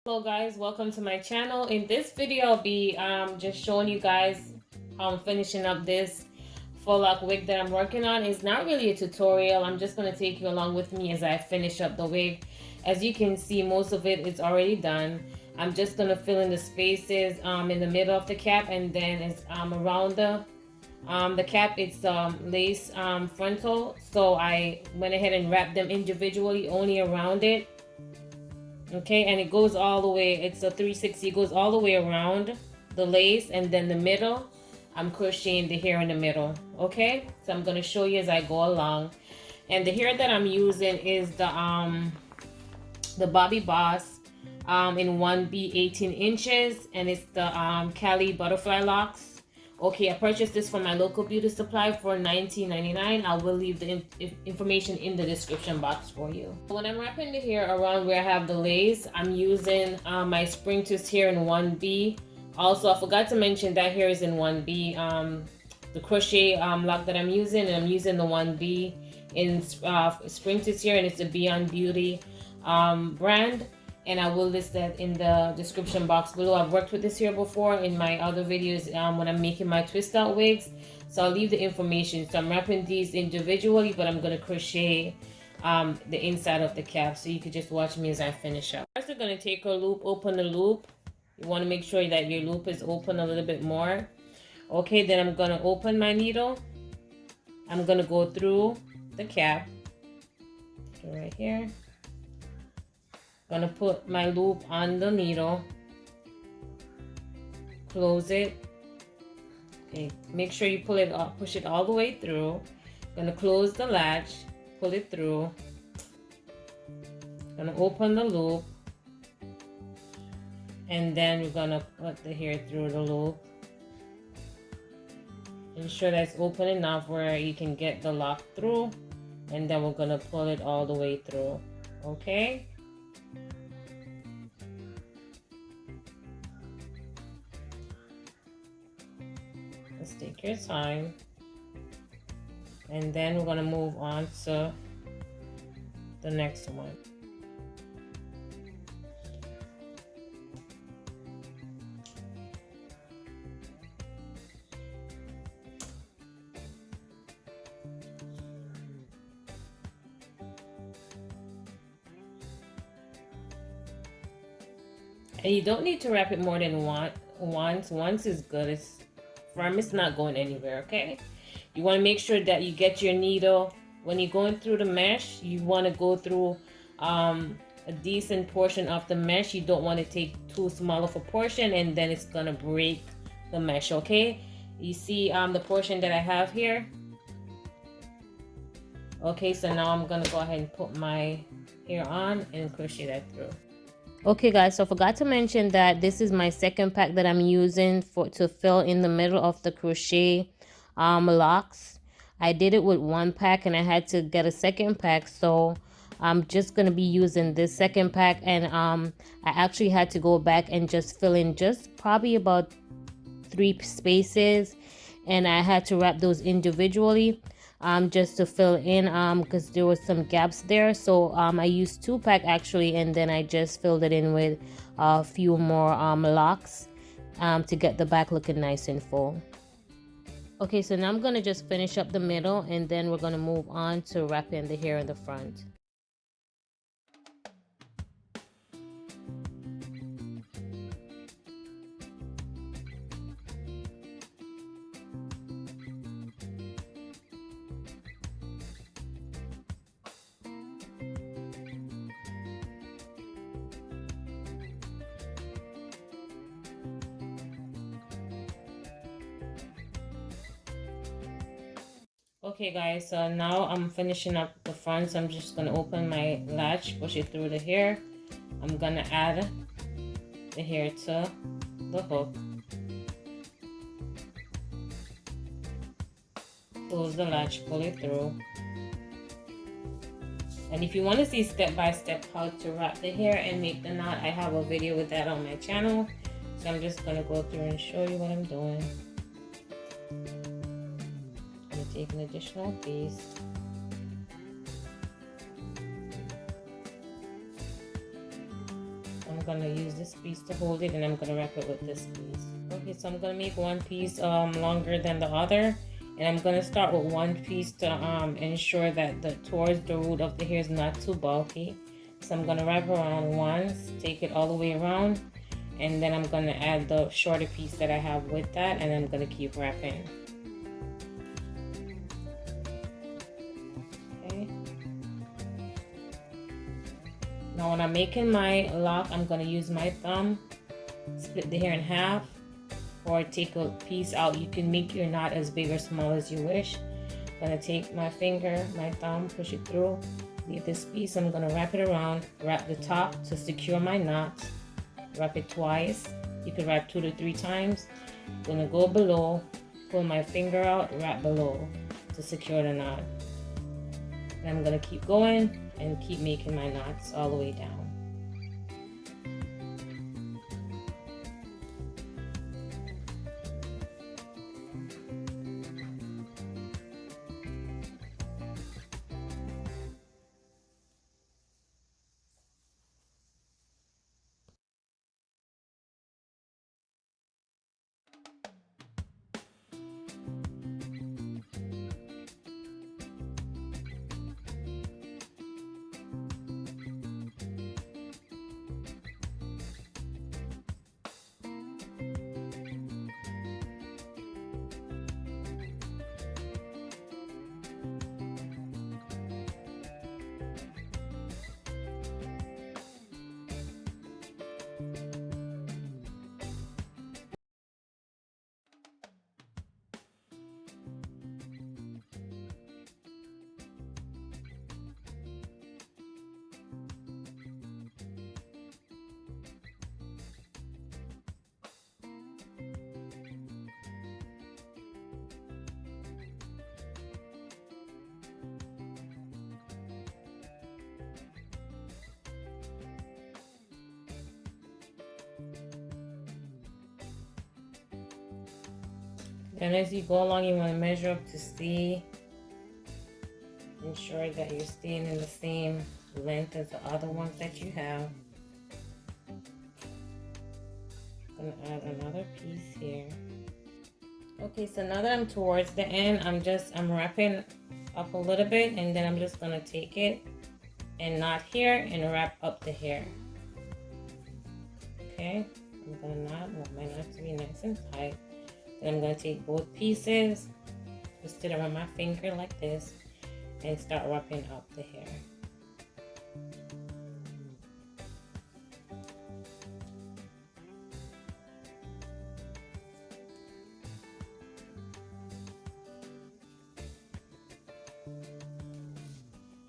Hello guys, welcome to my channel. In this video I'll be just showing you guys how I'm finishing up this faux loc wig that I'm working on. It's not really a tutorial. I'm just going to take you along with me as I finish up the wig. As you can see, most of it is already done. I'm just going to fill in the spaces in the middle of the cap, and then it's around the cap. It's lace frontal, so I went ahead and wrapped them individually only around it. Okay, and it goes all the way, it's a 360, it goes all the way around the lace, and then the middle I'm crocheting the hair in the middle. Okay, so I'm going to show you as I go along. And the hair that I'm using is the Bobby Boss in 1B 18 inches, and it's the Cali butterfly locks. Okay, I purchased this from my local beauty supply for $19.99. I will leave the information in the description box for you. When I'm wrapping the hair around where I have the lace, I'm using my spring twist hair in 1B. Also, I forgot to mention that hair is in 1B. The crochet lock that I'm using, and I'm using the 1B in spring twist hair, and it's a Beyond Beauty brand. And I will list that in the description box below. I've worked with this hair before in my other videos when I'm making my twist out wigs. So I'll leave the information. So I'm wrapping these individually, but I'm going to crochet the inside of the cap. So you can just watch me as I finish up. First, we're going to take our loop, open the loop. You want to make sure that your loop is open a little bit more. Okay, then I'm going to open my needle. I'm going to go through the cap. So right here. Gonna put my loop on the needle, close it. Okay, make sure you pull it up, push it all the way through. Gonna close the latch, pull it through. Gonna open the loop, and then we're gonna put the hair through the loop. Ensure that it's open enough where you can get the lock through, and then we're gonna pull it all the way through. Okay. Just take your time, and then we're going to move on to the next one. And you don't need to wrap it more than once. Once is good. It's firm, it's not going anywhere. Okay, you want to make sure that you get your needle when you're going through the mesh. You want to go through a decent portion of the mesh. You don't want to take too small of a portion, and then it's gonna break the mesh. Okay, you see the portion that I have here. Okay, so now I'm gonna go ahead and put my hair on and crochet that through. Okay guys, so I forgot to mention that this is my second pack that I'm using to fill in the middle of the crochet locks. I did it with one pack and I had to get a second pack, so I'm just going to be using this second pack. And I actually had to go back and just fill in just probably about 3 spaces, and I had to wrap those individually. Just to fill in because there was some gaps there. So I used 2 pack actually, and then I just filled it in with a few more locks to get the back looking nice and full. Okay, so now I'm gonna just finish up the middle, and then we're gonna move on to wrapping the hair in the front. Okay guys, so now I'm finishing up the front, so I'm just going to open my latch, push it through the hair. I'm going to add the hair to the hook. Close the latch, pull it through. And if you want to see step by step how to wrap the hair and make the knot, I have a video with that on my channel. So I'm just going to go through and show you what I'm doing. Take an additional piece, gonna use this piece to hold it, and I'm gonna wrap it with this piece. Okay, so I'm gonna make one piece longer than the other, and I'm gonna start with one piece to ensure that towards the root of the hair is not too bulky. So I'm gonna wrap around once, take it all the way around, and then I'm gonna add the shorter piece that I have with that, and I'm gonna keep wrapping. Okay. Now when I'm making my lock, I'm gonna use my thumb, split the hair in half, or take a piece out. You can make your knot as big or small as you wish. I'm gonna take my finger, my thumb, push it through, leave this piece. I'm gonna wrap it around, wrap the top to secure my knot, wrap it twice. You could wrap 2 to 3 times. I'm gonna go below, pull my finger out, wrap below to secure the knot. And I'm gonna keep going and keep making my knots all the way down. And as you go along, you want to measure up to see, ensure that you're staying in the same length as the other ones that you have. I'm gonna add another piece here. Okay, so now that I'm towards the end, I'm wrapping up a little bit, and then I'm just gonna take it and knot here and wrap up the hair. Okay, I'm gonna knot, I want my knot to be nice and tight. Then I'm going to take both pieces, twist it around my finger like this, and start wrapping up the hair.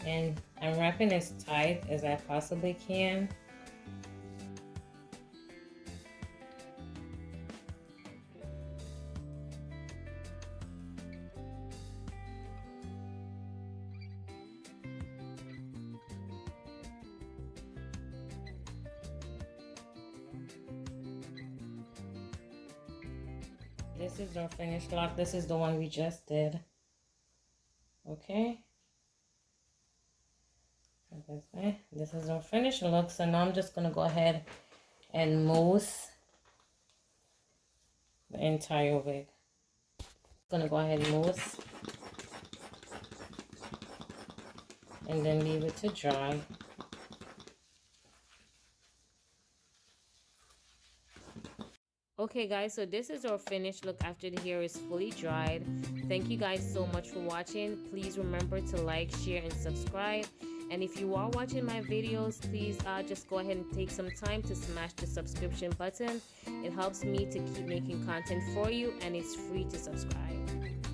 And I'm wrapping as tight as I possibly can. This is our finished lock. This is the one we just did. Okay. This is our finished look. So now I'm just going to go ahead and mousse the entire wig. I'm going to go ahead and mousse and then leave it to dry. Okay guys, so this is our finished look after the hair is fully dried. Thank you guys so much for watching. Please remember to like, share, and subscribe. And if you are watching my videos, please just go ahead and take some time to smash the subscription button. It helps me to keep making content for you, and it's free to subscribe.